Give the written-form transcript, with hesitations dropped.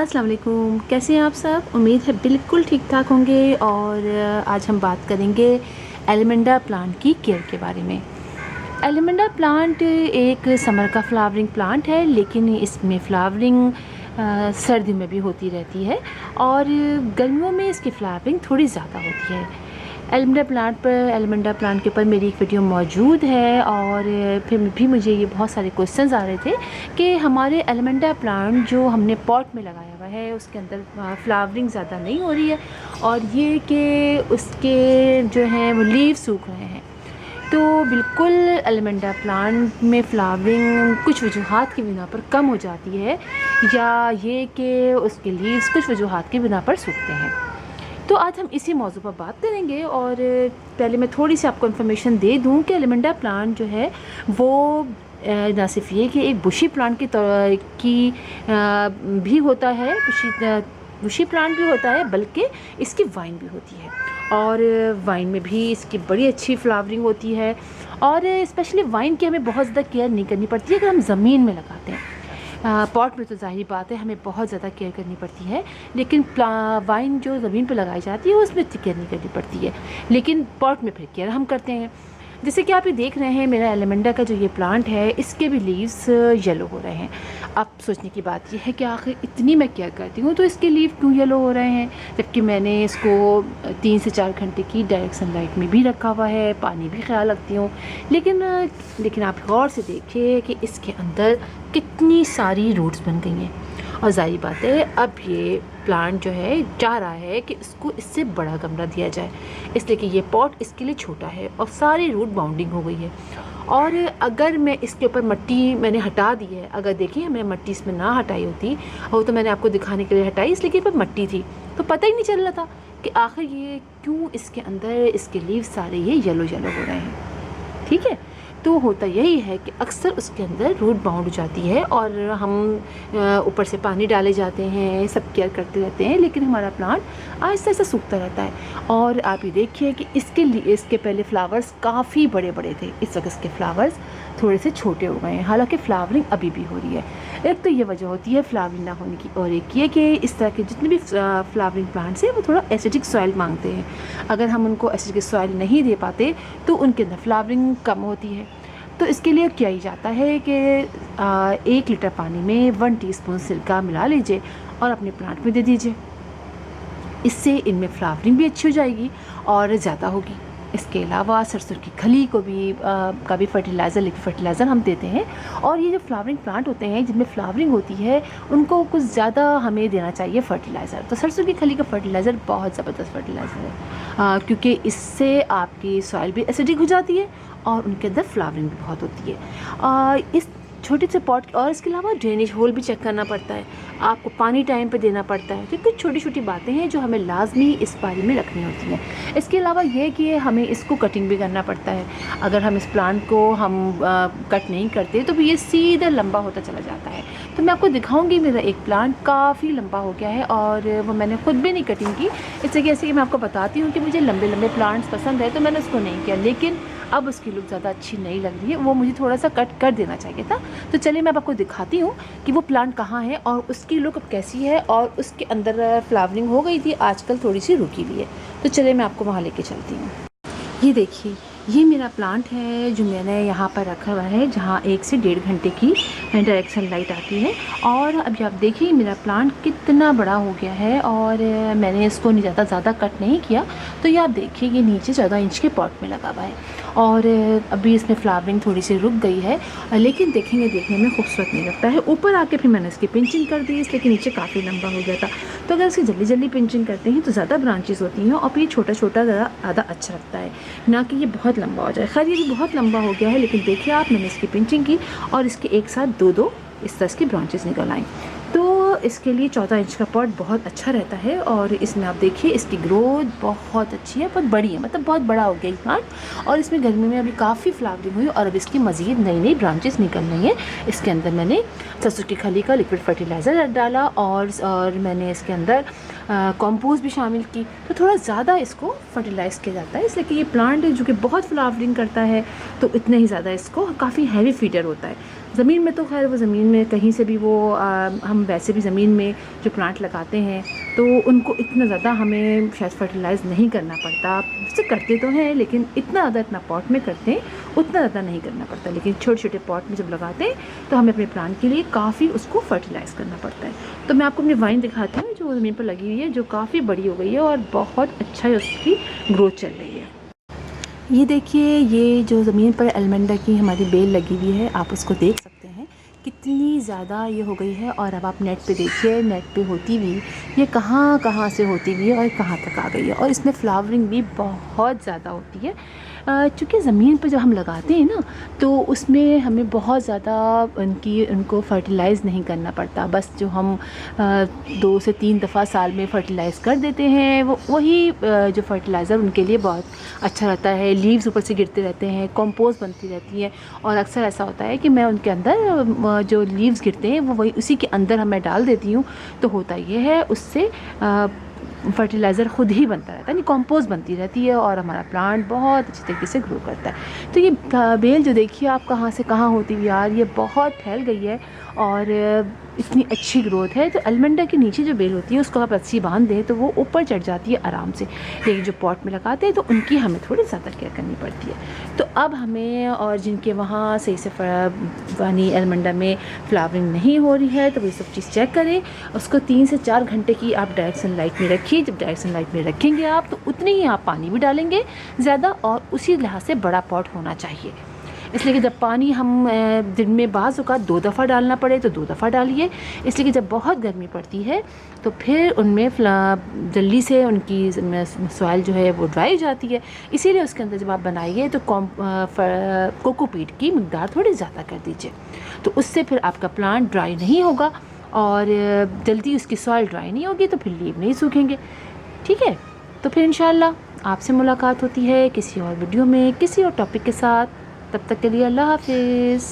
अस्सलाम वालेकुम। कैसे हैं आप सब? उम्मीद है बिल्कुल ठीक ठाक होंगे। और आज हम बात करेंगे एलिमेंडा प्लांट की केयर के बारे में। एलिमेंडा प्लांट एक समर का फ्लावरिंग प्लांट है, लेकिन इसमें फ्लावरिंग सर्दियों में भी होती रहती है और गर्मियों में इसकी फ्लावरिंग थोड़ी ज़्यादा होती है। एलिमेंडा प्लांट के ऊपर मेरी एक वीडियो मौजूद है और फिर भी मुझे ये बहुत सारे क्वेश्चंस आ रहे थे कि हमारे एलिमेंडा प्लांट जो हमने पॉट में लगाया हुआ है उसके अंदर फ्लावरिंग ज़्यादा नहीं हो रही है और ये कि उसके जो हैं वो लीव सूख रहे हैं। तो बिल्कुल एलिमेंडा प्लांट में फ्लावरिंग कुछ वजूहात की बिना पर कम हो जाती है, या ये कि उसके लीव्स कुछ वजूहात की बिना पर सूखते हैं। तो आज हम इसी मौजू पर बात करेंगे। और पहले मैं थोड़ी सी आपको इन्फॉर्मेशन दे दूं कि एलिमेंडा प्लांट जो है वो ना सिर्फ ये कि एक बुशी प्लांट की भी होता है, बुशी प्लांट भी होता है, बल्कि इसकी वाइन भी होती है और वाइन में भी इसकी बड़ी अच्छी फ्लावरिंग होती है। और स्पेशली वाइन की हमें बहुत ज़्यादा केयर नहीं करनी पड़ती है अगर हम ज़मीन में लगाते हैं। पॉट में तो ज़ाहिर बात है हमें बहुत ज़्यादा केयर करनी पड़ती है, लेकिन वाइन जो ज़मीन पर लगाई जाती है उसमें इतनी केयर नहीं करनी पड़ती है, लेकिन पॉट में फिर केयर हम करते हैं। जैसे कि आप ये देख रहे हैं, मेरा एलिमेंडा का जो ये प्लांट है इसके भी लीव्स येलो हो रहे हैं। अब सोचने की बात ये है कि आखिर इतनी मैं केयर करती हूँ तो इसके लीव क्यों येलो हो रहे हैं, जबकि मैंने इसको 3 से 4 घंटे की डायरेक्ट सनलाइट में भी रखा हुआ है, पानी भी ख्याल रखती हूँ। लेकिन आप गौर से देखिए कि इसके अंदर कितनी सारी रूट्स बन गई हैं। और ज़ाहिर बात है अब ये प्लांट जो है चाह रहा है कि इसको इससे बड़ा गमला दिया जाए, इसलिए कि ये पॉट इसके लिए छोटा है और सारी रूट बाउंडिंग हो गई है। और अगर मैं इसके ऊपर मिट्टी मैंने हटा दी है, अगर देखिए मैं मिट्टी इसमें ना हटाई होती, वो तो मैंने आपको दिखाने के लिए हटाई इसलिए कि पर मिट्टी थी तो पता ही नहीं चल रहा था कि आखिर ये क्यों इसके अंदर इसके लीव सारे ये येलो येलो हो रहे हैं। ठीक है, तो होता यही है कि अक्सर उसके अंदर रूट बाउंड हो जाती है और हम ऊपर से पानी डाले जाते हैं, सब केयर करते रहते हैं, लेकिन हमारा प्लांट आहिस्ता आहिस्ता सूखता रहता है। और आप ये देखिए कि इसके पहले फ्लावर्स काफ़ी बड़े बड़े थे, इस वक्त इसके फ्लावर्स थोड़े से छोटे हो गए हैं, हालांकि फ्लावरिंग अभी भी हो रही है। एक तो ये वजह होती है फ्लावरिंग ना होने की, और एक ये कि इस तरह के जितने भी फ्लावरिंग प्लांट्स हैं वो थोड़ा एसिडिक सॉइल मांगते हैं। अगर हम उनको एसिडिक सॉइल नहीं दे पाते तो उनके अंदर फ्लावरिंग कम होती है। तो इसके लिए किया ही जाता है कि 1 लीटर पानी में 1 टीस्पून सिरका मिला लीजिए और अपने प्लांट में दे दीजिए। इससे इनमें फ्लावरिंग भी अच्छी हो जाएगी और ज़्यादा होगी। इसके अलावा सरसों की खली को भी का भी फर्टिलाइज़र, लिक्विड फर्टिलाइज़र हम देते हैं। और ये जो फ्लावरिंग प्लांट होते हैं जिनमें फ्लावरिंग होती है उनको कुछ ज़्यादा हमें देना चाहिए फर्टिलाइज़र। तो सरसों की खली का फर्टिलाइज़र बहुत ज़बरदस्त फर्टिलाइज़र है, क्योंकि इससे आपकी सॉइल भी एसिडिक हो जाती है और उनके अंदर फ्लावरिंग भी बहुत होती है। इस छोटे से पॉट और इसके अलावा ड्रेनेज होल भी चेक करना पड़ता है, आपको पानी टाइम पे देना पड़ता है, क्योंकि छोटी छोटी बातें हैं जो हमें लाजमी इस बारे में रखनी होती हैं। इसके अलावा ये कि हमें इसको कटिंग भी करना पड़ता है। अगर हम इस प्लांट को हम कट नहीं करते तो ये सीधा लंबा होता चला जाता है। तो मैं आपको दिखाऊंगी, मेरा एक प्लांट काफ़ी लंबा हो गया है और वो मैंने खुद भी नहीं कटिंग की। इससे जैसे कि मैं आपको बताती हूँ कि मुझे लंबे लंबे प्लांट्स पसंद है तो मैंने उसको नहीं किया, लेकिन अब उसकी लुक ज़्यादा अच्छी नहीं लग रही है, वो मुझे थोड़ा सा कट कर देना चाहिए था। तो चलिए मैं आपको दिखाती हूँ कि वो प्लांट कहाँ है और उसकी लुक अब कैसी है, और उसके अंदर फ्लावरिंग हो गई थी, आजकल थोड़ी सी रुकी हुई है। तो चलिए मैं आपको वहाँ लेके चलती हूँ। ये देखिए, ये मेरा प्लांट है जो मैंने यहाँ पर रखा हुआ है, जहाँ 1 से 1.5 घंटे की डायरेक्ट सनलाइट आती है। और अभी आप देखिए मेरा प्लांट कितना बड़ा हो गया है और मैंने इसको ज़्यादा कट नहीं किया। तो ये आप देखिए ये नीचे 14 इंच के पॉट में लगा हुआ है और अभी इसमें फ्लावरिंग थोड़ी सी रुक गई है, लेकिन देखेंगे देखने में खूबसूरत नहीं लगता है। ऊपर आके फिर मैंने इसकी पिंचिंग कर दी, इसलिए कि नीचे काफ़ी लंबा हो गया था। तो अगर इसकी जल्दी जल्दी पिंचिंग करते हैं तो ज़्यादा ब्रांचेस होती हैं और फिर ये छोटा छोटा ज़्यादा अच्छा लगता है, ना कि ये बहुत लंबा हो जाए। खैर ये भी बहुत लंबा हो गया है, लेकिन देखिए आप, मैंने इसकी पिंचिंग की और इसके एक साथ दो इस तरह की ब्रांचेस निकल आएँ। तो इसके लिए 14 इंच का पॉट बहुत अच्छा रहता है और इसमें आप देखिए इसकी ग्रोथ बहुत अच्छी है, बहुत बड़ी है, मतलब बहुत बड़ा हो गया प्लांट। और इसमें गर्मी में अभी काफ़ी फ्लावरिंग हुई और अब इसकी मज़ीद नई नई ब्रांचेस निकल रही हैं। इसके अंदर मैंने सरसों की खली का लिक्विड फर्टिलाइज़र डाला और मैंने इसके अंदर कंपोस्ट भी शामिल की। तो थोड़ा ज़्यादा इसको फर्टिलाइज़ किया जाता है, इसलिए कि ये प्लांट जो कि बहुत फ्लावरिंग करता है तो इतने ही ज़्यादा इसको काफ़ी हैवी फीडर होता है। ज़मीन में तो खैर वो ज़मीन में कहीं से भी वो हम वैसे भी ज़मीन में जो प्लांट लगाते हैं तो उनको इतना ज़्यादा हमें शायद फर्टिलाइज़ नहीं करना पड़ता। वैसे करते तो हैं लेकिन इतना पॉट में करते हैं उतना ज़्यादा नहीं करना पड़ता, लेकिन छोटे छोटे पॉट में जब लगाते हैं तो हमें अपने प्लांट के लिए काफ़ी उसको फर्टिलाइज़ करना पड़ता है। तो मैं आपको अपनी वाइन दिखाती हूँ जो ज़मीन पर लगी हुई है, जो काफ़ी बड़ी हो गई है और बहुत अच्छा उसकी ग्रोथ चल रही है। ये देखिए, ये जो ज़मीन पर एलमंडा की हमारी बेल लगी हुई है, आप उसको देख सकते हैं कितनी ज़्यादा ये हो गई है। और अब आप नेट पे देखिए, नेट पे होती हुई ये कहाँ कहाँ से होती हुई है और कहाँ तक आ गई है। और इसमें फ्लावरिंग भी बहुत ज़्यादा होती है। चूँकि ज़मीन पर जब हम लगाते हैं ना तो उसमें हमें बहुत ज़्यादा उनको फर्टिलाइज़ नहीं करना पड़ता। बस जो हम 2 से 3 दफ़ा साल में फ़र्टिलाइज़ कर देते हैं वो वही जो फर्टिलाइज़र उनके लिए बहुत अच्छा रहता है। लीव्स ऊपर से गिरते रहते हैं, कंपोस्ट बनती रहती है। और अक्सर ऐसा होता है कि मैं उनके अंदर जो लीव्स गिरते हैं वो वही उसी के अंदर मैं डाल देती हूँ। तो होता ये है उससे फर्टिलाइज़र ख़ुद ही बनता रहता है, यानी कंपोस्ट बनती रहती है और हमारा प्लांट बहुत अच्छी तरीके से ग्रो करता है। तो ये बेल जो देखिए आप कहाँ से कहाँ होती हुई यार, ये बहुत फैल गई है और इतनी अच्छी ग्रोथ है। तो एलमंडा के नीचे जो बेल होती है उसको आप रस्सी बांध दें तो वो ऊपर चढ़ जाती है आराम से, लेकिन जो पॉट में लगाते हैं तो उनकी हमें थोड़ी ज़्यादा केयर करनी पड़ती है। तो अब हमें, और जिनके वहाँ सही से यानी एलमंडा में फ्लावरिंग नहीं हो रही है तो वो सब चीज़ चेक करें। उसको 3 से 4 घंटे की आप डायरेक्ट सनलाइट में रखिए। जब डायरेक्ट सनलाइट में रखेंगे आप तो उतनी ही आप पानी भी डालेंगे ज़्यादा, और उसी लिहाज से बड़ा पॉट होना चाहिए। इसलिए कि जब पानी हम दिन में बाज़ औक़ात 2 दफ़ा डालना पड़े तो 2 दफ़ा डालिए, इसलिए कि जब बहुत गर्मी पड़ती है तो फिर उनमें जल्दी से उनकी सॉइल जो है वो ड्राई हो जाती है। इसीलिए उसके अंदर जब आप बनाइए तो कोकोपीट की मिकदार थोड़ी ज़्यादा कर दीजिए, तो उससे फिर आपका प्लांट ड्राई नहीं होगा और जल्दी उसकी सॉइल ड्राई नहीं होगी तो फिर लीव नहीं सूखेंगे। ठीक है, तो फिर इंशाल्लाह आपसे मुलाकात होती है किसी और वीडियो में किसी और टॉपिक के साथ। तब तक के लिए अल्लाह हाफ़िज़।